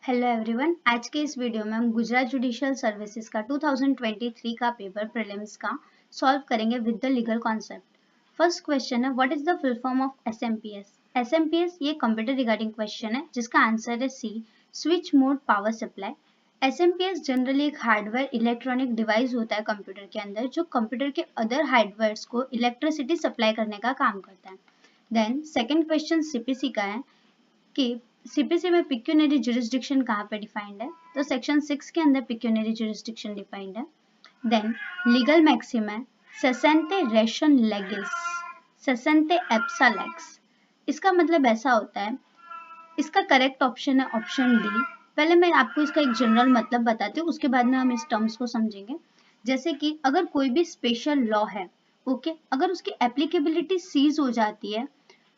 Hello everyone, आज के इस वीडियो में हम गुजरात जुडिशियल सर्विसेज का 2023 का पेपर प्रीलिम्स का सॉल्व करेंगे with the legal concept. First question है, what is the full form of SMPS. SMPS ये कंप्यूटर रिगार्डिंग क्वेश्चन है जिसका आंसर है C, switch mode power supply. SMPS generally एक हार्डवेयर इलेक्ट्रॉनिक डिवाइस होता है कंप्यूटर के अंदर जो कंप्यूटर के अदर हार्डवेयर्स को इलेक्ट्रिसिटी सप्लाई करने का काम करता है। देन सेकेंड क्वेश्चन सीपीसी का है कि सीपीसी में पिक्यूनरी जुरिस्डिक्शन कहाँ पे डिफाइंड है, तो सेक्शन 6 के अंदर पिक्यूनरी जुरिस्डिक्शन डिफाइंड है। देन लीगल मैक्सिम है सेसेंटे रेशन लेगिस, सेसेंटे एप्सा लेक्स। इसका मतलब ऐसा होता है, इसका करेक्ट ऑप्शन है ऑप्शन डी। पहले मैं आपको इसका एक जनरल मतलब बताती हूँ, उसके बाद में हम इस टर्म्स को समझेंगे। जैसे कि अगर कोई भी स्पेशल लॉ है, ओके, अगर उसकी एप्लीकेबिलिटी सीज हो जाती है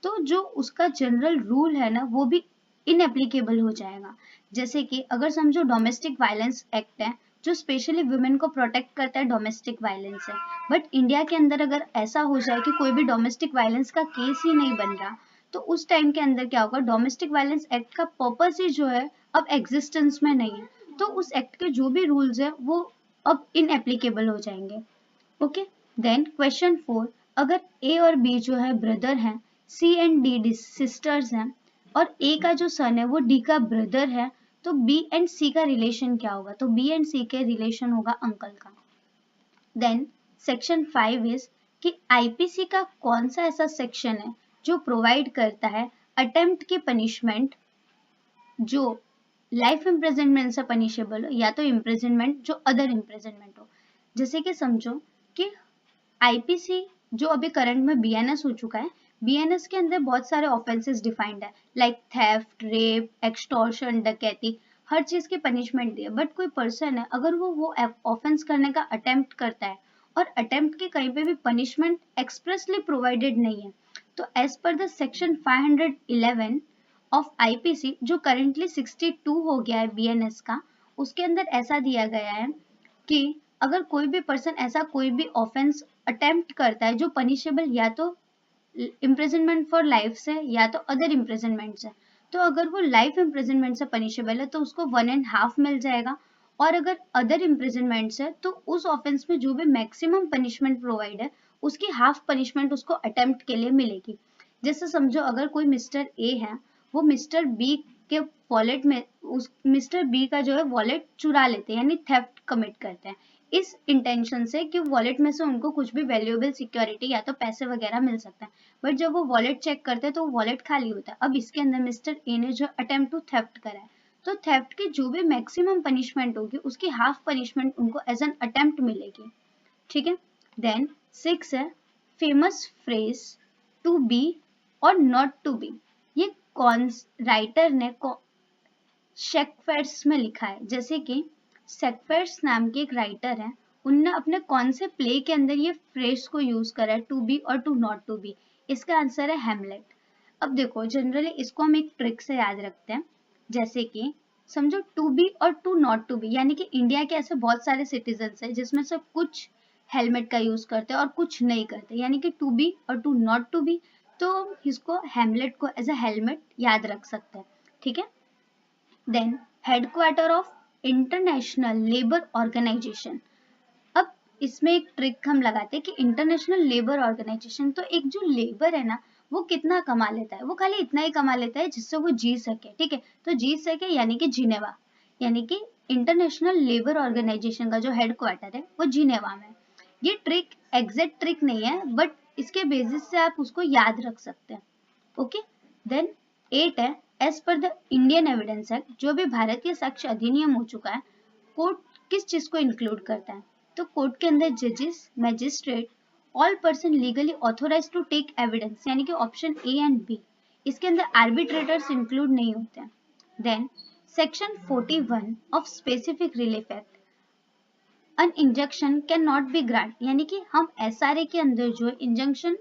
तो जो उसका जनरल रूल है ना वो भी इनएप्लीकेबल हो जाएगा। जैसे कि अगर समझो डोमेस्टिक वायलेंस एक्ट है जो स्पेशली वुमेन को प्रोटेक्ट करता है डोमेस्टिक वायलेंस से, बट इंडिया के अंदर अगर ऐसा हो जाए कि कोई भी डोमेस्टिक वायलेंस का केस ही नहीं बन रहा, तो उस टाइम के अंदर क्या होगा, डोमेस्टिक वायलेंस एक्ट का पर्पस ही जो है अब एग्जिस्टेंस में नहीं है, तो उस एक्ट के जो भी रूल्स है वो अब इनएप्लीकेबल हो जाएंगे। ओके। देन क्वेश्चन 4, अगर ए और बी जो है ब्रदर हैं, सी एंड डी सिस्टर्स हैं, और ए का जो सन है वो डी का ब्रदर है, तो बी एंड सी का रिलेशन क्या होगा, तो बी एंड सी के रिलेशन होगा अंकल का। देन सेक्शन 5 इज कि आईपीसी का कौन सा ऐसा सेक्शन है जो प्रोवाइड करता है अटेम्प्ट की पनिशमेंट जो लाइफ इम्प्रिजनमेंट से पनिशेबल हो या तो इम्प्रिजनमेंट जो अदर इम्प्रिजनमेंट हो। जैसे कि समझो कि आईपीसी जो अभी करंट में बीएनएस हो चुका है, बीएनएस के अंदर बहुत सारे ऑफेंसेस डिफाइंड है लाइक थेफ्ट, रेप, एक्सटॉर्शन, डकैती, हर चीज की पनिशमेंट दी है। बट कोई पर्सन है अगर वो ऑफेंस करने का अटेम्प्ट करता है और अटेम्प्ट की कहीं पे भी पनिशमेंट एक्सप्रेसली प्रोवाइडेड नहीं है, तो as per the section 511 of IPC जो करेंटली 62 हो गया है बीएनएस का, उसके अंदर ऐसा दिया गया है कि अगर कोई भी पर्सन ऐसा कोई भी ऑफेंस अटेम्प्ट करता है जो पनिशेबल या तो इम्प्रिजनमेंट फॉर लाइफ से या तो अदर इम्प्रिजनमेंट से, तो अगर वो लाइफ इम्प्रिजनमेंट से पनिशेबल है तो उसको 1.5 मिल जाएगा, और अगर अदर इम्प्रिजनमेंट से तो उस ऑफेंस में जो भी मैक्सिमम पनिशमेंट प्रोवाइड है उसकी हाफ पनिशमेंट उसको अटेम्प्ट के लिए मिलेगी। जैसे समझो अगर कोई मिस्टर ए है, वो मिस्टर बी के वॉलेट में उस मिस्टर बी का जो है वॉलेट चुरा लेते हैं यानी थेफ्ट कमिट करते हैं इस इंटेंशन से कि वॉलेट में से उनको कुछ भी वैल्यूएबल सिक्योरिटी या तो पैसे वगैरह मिल सकता है, बट जब वो वॉलेट चेक करते हैं तो वॉलेट खाली होता है। अब इसके अंदर मिस्टर ए ने जो अटेम्प्ट टू थेफ्ट करा है, तो थेफ्ट की जो भी मैक्सिमम पनिशमेंट होगी उसकी हाफ पनिशमेंट उनको एज एन अटेम्प्ट मिलेगी। ठीक है। देन 6 है फेमस फ्रेज टू बी और नॉट टू बी। ये कौन राइटर ने शेक्सपियर में लिखा है। जैसे कि शेक्सपियर नाम के एक राइटर हैं, उनने अपने कौन से प्ले के अंदर ये फ्रेज को यूज करा है टू बी और टू नॉट टू बी। इसका आंसर है हेमलेट। अब देखो जनरली इसको हम एक ट्रिक से याद रखते हैं। जैसे कि समझो टू बी और टू नॉट टू बी, यानी कि इंडिया के ऐसे बहुत सारे सिटीजन्स हैं जिसमें से कुछ हेलमेट का यूज करते हैं और कुछ नहीं करते, यानी कि टू बी और टू नॉट टू बी, तो इसको हेमलेट को एज अ हेलमेट याद रख सकते हैं। ठीक है। Then headquarter of international labour organisation. अब इसमें एक ट्रिक हम लगाते हैं कि इंटरनेशनल लेबर ऑर्गेनाइजेशन, तो एक जो लेबर है ना वो कितना कमा लेता है, वो खाली इतना ही कमा लेता है जिससे वो जी सके। ठीक है, तो जी सके यानी कि जिनेवा, यानी कि इंटरनेशनल लेबर ऑर्गेनाइजेशन का जो हेडक्वार्टर है वो जिनेवा में। ये ट्रिक एग्जैक्ट ट्रिक नहीं है, बट इसके बेसिस से आप उसको याद रख सकते हैं। ओके। देन 8 है as per the Indian evidence act, जो भी भारतीय साक्ष्य अधिनियम हो चुका है, कोर्ट किस चीज को इंक्लूड करता है, तो कोर्ट के अंदर जजेस, magistrate, all person legally authorise to take evidence, यानी कि ऑप्शन ए एंड बी। इसके अंदर आर्बिट्रेटर्स इंक्लूड नहीं होते हैं। Then section 41 of specific relief act, an injunction can not be grant, यानी कि हम एसआरए के अंदर जो इंजंक्शन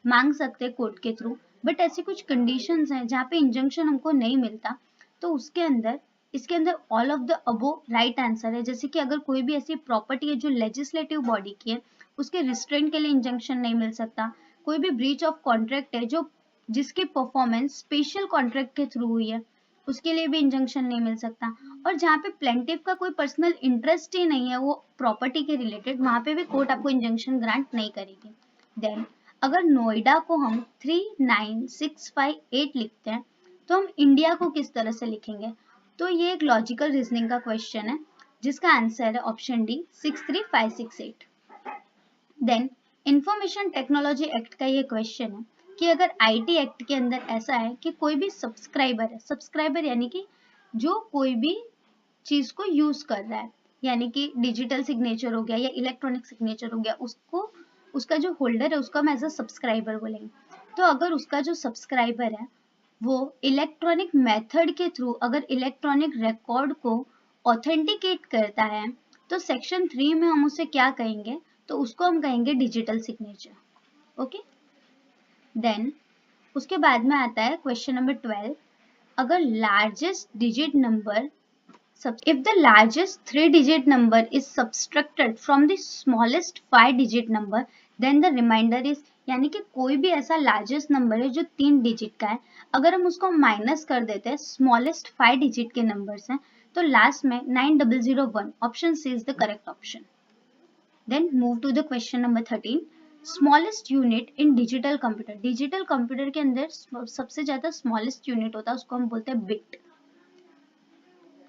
मांग सकते हैं कोर्ट के थ्रू, बट ऐसी कुछ कंडीशंस हैं जहाँ पे इंजंक्शन हमको नहीं मिलता, तो उसके अंदर इसके अंदर all of the above right answer है। जैसे कि अगर कोई भी ऐसी प्रॉपर्टी है जो लेजिस्लेटिव बॉडी की है, उसके रिस्ट्रेंट के लिए इंजंक्शन नहीं मिल सकता। कोई भी ब्रीच ऑफ कॉन्ट्रैक्ट है जो जिसकी परफॉर्मेंस स्पेशल कॉन्ट्रैक्ट के थ्रू हुई है, उसके लिए भी इंजंक्शन नहीं मिल सकता। और जहाँ पे प्लेंटिफ का कोई पर्सनल इंटरेस्ट ही नहीं है वो प्रॉपर्टी के रिलेटेड, वहां पे भी कोर्ट आपको इंजंक्शन ग्रांट नहीं करेगी। देन अगर नोएडा को हम 39658 लिखते हैं तो हम इंडिया को किस तरह से लिखेंगे? तो ये एक लॉजिकल रीजनिंग का क्वेश्चन है जिसका आंसर है option D 63568। Then information technology act का ये क्वेश्चन है कि अगर आईटी एक्ट के अंदर ऐसा है कि कोई भी सब्सक्राइबर है, सब्सक्राइबर यानी कि जो कोई भी चीज को यूज कर रहा है, यानी कि डिजिटल सिग्नेचर हो गया या इलेक्ट्रॉनिक सिग्नेचर हो गया, उसको उसका जो होल्डर है उसको हम एज अ सब्सक्राइबर बोलेंगे। तो अगर उसका जो सब्सक्राइबर है वो इलेक्ट्रॉनिक मेथड के थ्रू अगर इलेक्ट्रॉनिक रिकॉर्ड को ऑथेंटिकेट करता है तो सेक्शन 3 में हम उसे क्या कहेंगे? तो उसको हम कहेंगे डिजिटल सिग्नेचर। ओके, देन उसके बाद में आता है क्वेश्चन नंबर 12। अगर largest digit number if the largest 3-digit number is subtracted from the smallest 5-digit number then the remainder is, यानी कि कोई भी ऐसा लार्जेस्ट नंबर है जो 3 डिजिट का है, अगर हम उसको माइनस कर देते हैं स्मॉलेस्ट 5 डिजिट के नंबर्स हैं तो लास्ट में 9001, option C is the correct option. Then move to the question number 13। Smallest unit in digital computer, digital computer के अंदर सबसे ज्यादा स्मॉलेस्ट यूनिट होता है उसको हम बोलते हैं bit.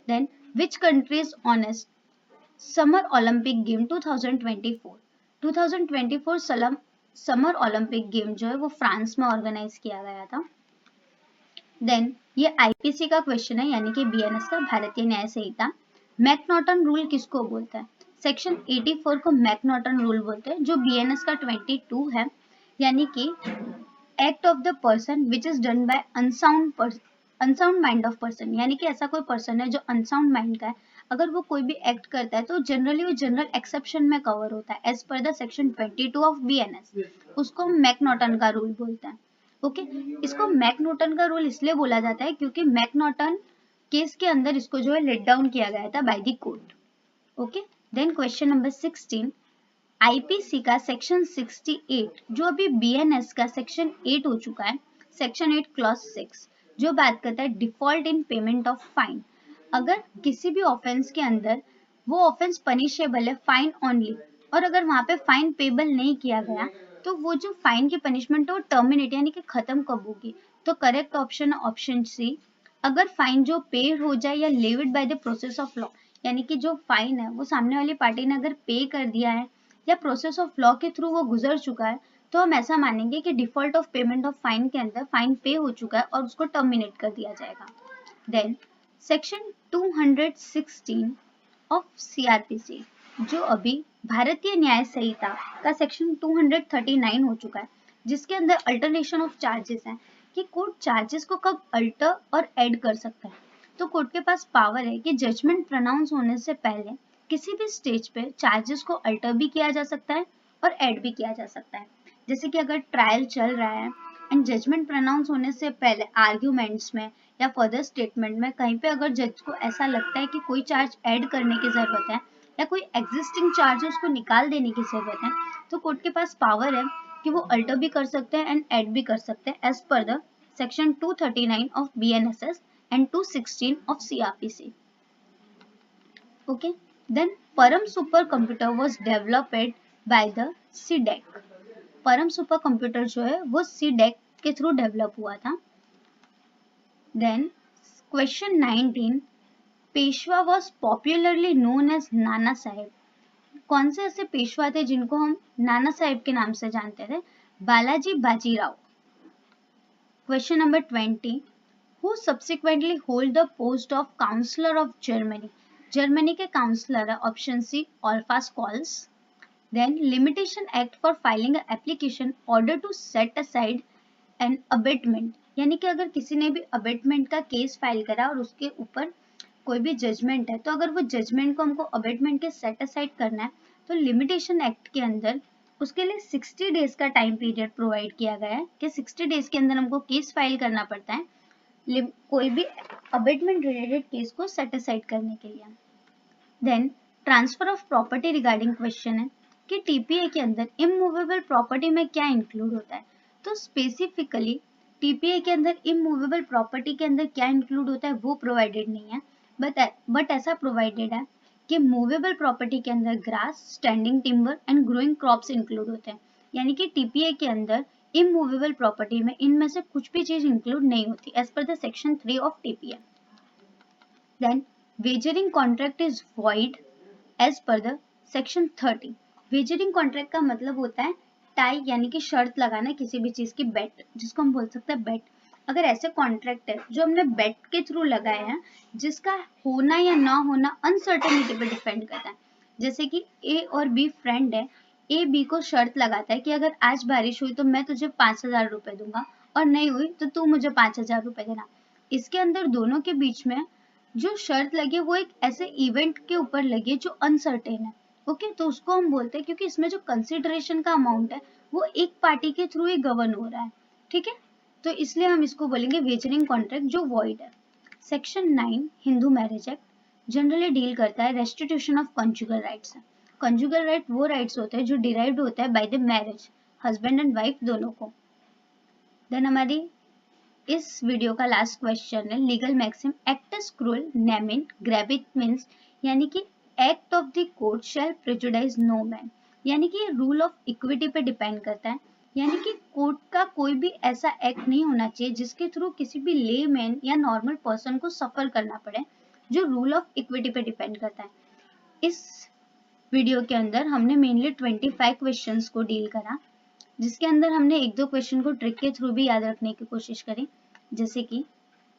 Then which country's honest summer olympic game 2024 summer Olympic game जो है वो फ्रांस में ऑर्गेनाइज किया गया था। देन ये आईपीसी का क्वेश्चन है यानी कि बीएनएस का, भारतीय न्याय संहिता। मैकनॉटन रूल किसको बोलते हैं? सेक्शन 84 को मैकनॉटन रूल बोलते हैं, जो बीएनएस का 22 है, यानी कि act of the person which is done by unsound mind of person, यानी कि ऐसा कोई पर्सन है जो अनसाउंड माइंड का है, अगर वो कोई भी एक्ट करता है तो जनरली वो जनरल एक्सेप्शन में कवर होता है as per the section 22 of BNS, उसको मैकनॉटन का रूल बोलते हैं। ओके, इसको मैकनॉटन का रूल इसलिए बोला जाता है क्योंकि मैकनॉटन केस के अंदर इसको जो है लेट डाउन किया गया था by the court. Okay, then question number 16। IPC का सेक्शन 68 जो अभी बीएनएस का सेक्शन 8 हो चुका है, सेक्शन 8 क्लॉज 6 जो बात करता है default in payment of fine. अगर किसी भी ऑफेंस के अंदर वो ऑफेंस पनिशेबल है फाइन ओनली, और अगर वहां पे फाइन पेबल नहीं किया गया तो वो जो फाइन की पनिशमेंट है वो टर्मिनेट यानी कि खत्म कब होगी? तो करेक्ट ऑप्शन है ऑप्शन सी, अगर फाइन जो पे हो जाए या levied by the process of law, यानी कि जो फाइन है वो सामने वाली पार्टी ने अगर पे कर दिया है या प्रोसेस ऑफ लॉ के थ्रू वो गुजर चुका है तो हम ऐसा मानेंगे कि default of payment of fine के अंदर फाइन पे हो चुका है और उसको टर्मिनेट कर दिया जाएगा। देन सेक्शन 216 ऑफ सीआरपीसी जो अभी भारतीय न्याय संहिता का सेक्शन 239 हो चुका है, जिसके अंदर अल्टरनेशन ऑफ चार्जेस है कि कोर्ट चार्जेस को कब अल्टर और ऐड कर सकता है। तो कोर्ट के पास पावर है कि जजमेंट प्रोनाउंस होने से पहले किसी भी स्टेज पे चार्जेस को अल्टर भी किया जा सकता है और ऐड भी किया जा सकता है। जैसे कि अगर ट्रायल चल रहा है एंड जजमेंट प्रोनाउंस होने से पहले आर्ग्यूमेंट्स में या फर्दर स्टेटमेंट में कहीं पे अगर जज को ऐसा लगता है कि कोई चार्ज ऐड करने की जरूरत है या कोई एग्जिस्टिंग चार्ज उसको निकाल देने की जरूरत है, तो कोर्ट के पास पावर है कि वो अल्टर भी कर सकते हैं एंड ऐड भी कर सकते हैं as per the section 239 of BNSS and 216 of CRPC. Okay, then Param supercomputer was developed by the CDEC. Param super computer जो है वो CDEC के थ्रू डेवलप हुआ था। Then question 19। Peshwa was popularly known as Nana Saheb. कौन से ऐसे पेशवा थे जिनको हम नाना साहेब के नाम से जानते थे? Balaji Bajirao. Question number 20। who subsequently hold the post of Counselor of Germany. Germany के काउंसलर है option C Olaf Scholz. Then limitation act for filing application order to set aside an abatement, यानी कि अगर किसी ने भी अबेटमेंट का केस फाइल करा और उसके ऊपर कोई भी जजमेंट है तो अगर वो जजमेंट को हमको अबेटमेंट के सेट असाइड करना है तो लिमिटेशन एक्ट के अंदर उसके लिए 60 डेज का टाइम पीरियड प्रोवाइड किया गया है कि 60 डेज के अंदर हमको केस फाइल करना पड़ता है कोई भी अबेटमेंट रिलेटेड केस को सेट असाइड करने के लिए। Then transfer of property regarding question है कि टीपीए के अंदर इमूवेबल प्रॉपर्टी में क्या इंक्लूड होता है? तो स्पेसिफिकली टीपीए के अंदर इमूवेबल प्रॉपर्टी के अंदर क्या इंक्लूड होता है वो प्रोवाइडेड नहीं है, बट ऐसा प्रोवाइडेड है कि मूवेबल प्रॉपर्टी के अंदर grass, standing timber and growing crops include होते हैं। यानी कि टीपीए के अंदर इमूवेबल प्रॉपर्टी में इनमें से कुछ भी चीज इंक्लूड नहीं होती as per the section 3 of TPA. Then wagering contract is void as per the section 30। Wagering contract का मतलब होता है टाई यानी कि शर्त लगाना किसी भी चीज की, बेट जिसको हम बोल सकते हैं बेट। अगर ऐसे कॉन्ट्रैक्ट है जो हमने बेट के थ्रू लगाए हैं जिसका होना या ना होना अनसर्टेनिटी पे डिपेंड करता है, जैसे कि ए और बी फ्रेंड है, ए बी को शर्त लगाता है कि अगर आज बारिश हुई तो मैं तुझे 5,000 रुपए दूंगा और नहीं हुई तो तू मुझे 5,000 रुपए देना। इसके अंदर दोनों के बीच में जो शर्त लगी है वो एक ऐसे इवेंट के ऊपर लगी है जो अनसर्टेन है। ओके, तो उसको हम बोलते हैं, क्योंकि इसमें जो कंसिडरेशन का अमाउंट है वो एक पार्टी के थ्रू ही गवर्न हो रहा है, ठीक है, तो इसलिए हम इसको बोलेंगे वेजरिंग कॉन्ट्रैक्ट जो वॉइड है। Section 9 Hindu marriage act generally deal करता है restitution of conjugal rights. Conjugal right वो राइट्स होते हैं जो डिराइव्ड होता है by the marriage, husband and wife दोनों को। देन हमारी इस वीडियो का लास्ट क्वेश्चन है लीगल मैक्सिम एक्ट इज क्रूअल नेमिन ग्रेविट मीन्स, यानी कि act of the court shall prejudice no man, यानी कि ये रूल ऑफ इक्विटी पे डिपेंड करता है। यानी कि कोर्ट का कोई भी ऐसा एक्ट नहीं होना चाहिए जिसके थ्रू किसी भी ले मैन या नॉर्मल पर्सन को सफर करना पड़े, जो रूल ऑफ इक्विटी पे डिपेंड करता है। इस वीडियो के अंदर हमने मेनली 25 क्वेश्चंस को डील करा, जिसके अंदर हमने एक दो क्वेश्चन को ट्रिक के थ्रू भी याद रखने की कोशिश करी, जैसे कि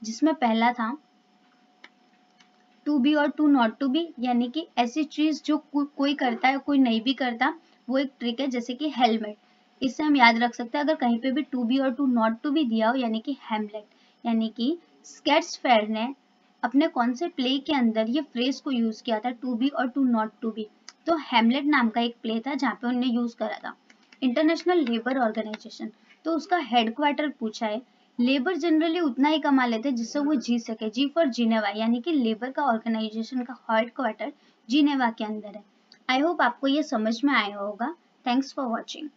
जिसमें पहला था टू बी और टू नॉट टू बी, यानी कि ऐसी चीज जो कोई करता है कोई नहीं भी करता, वो एक ट्रिक है, जैसे कि हेलमेट। इससे हम याद रख सकते हैं अगर कहीं पे भी टू बी और टू नॉट टू बी दिया हो, यानी कि हेमलेट, यानी कि शेक्सपियर ने अपने कौन से प्ले के अंदर ये फ्रेज को यूज किया था टू बी और टू नॉट टू बी, तो हेमलेट नाम का एक प्ले था जहाँ पे उन्होंने यूज करा था। इंटरनेशनल लेबर ऑर्गेनाइजेशन, तो उसका हेडक्वार्टर पूछा है। लेबर जनरली उतना ही कमा लेते हैं जिससे वो जी सके, जी फॉर जिनेवा, यानी कि लेबर का ऑर्गेनाइजेशन का हेडक्वार्टर जिनेवा के अंदर है। आई होप आपको ये समझ में आया होगा। Thanks for watching.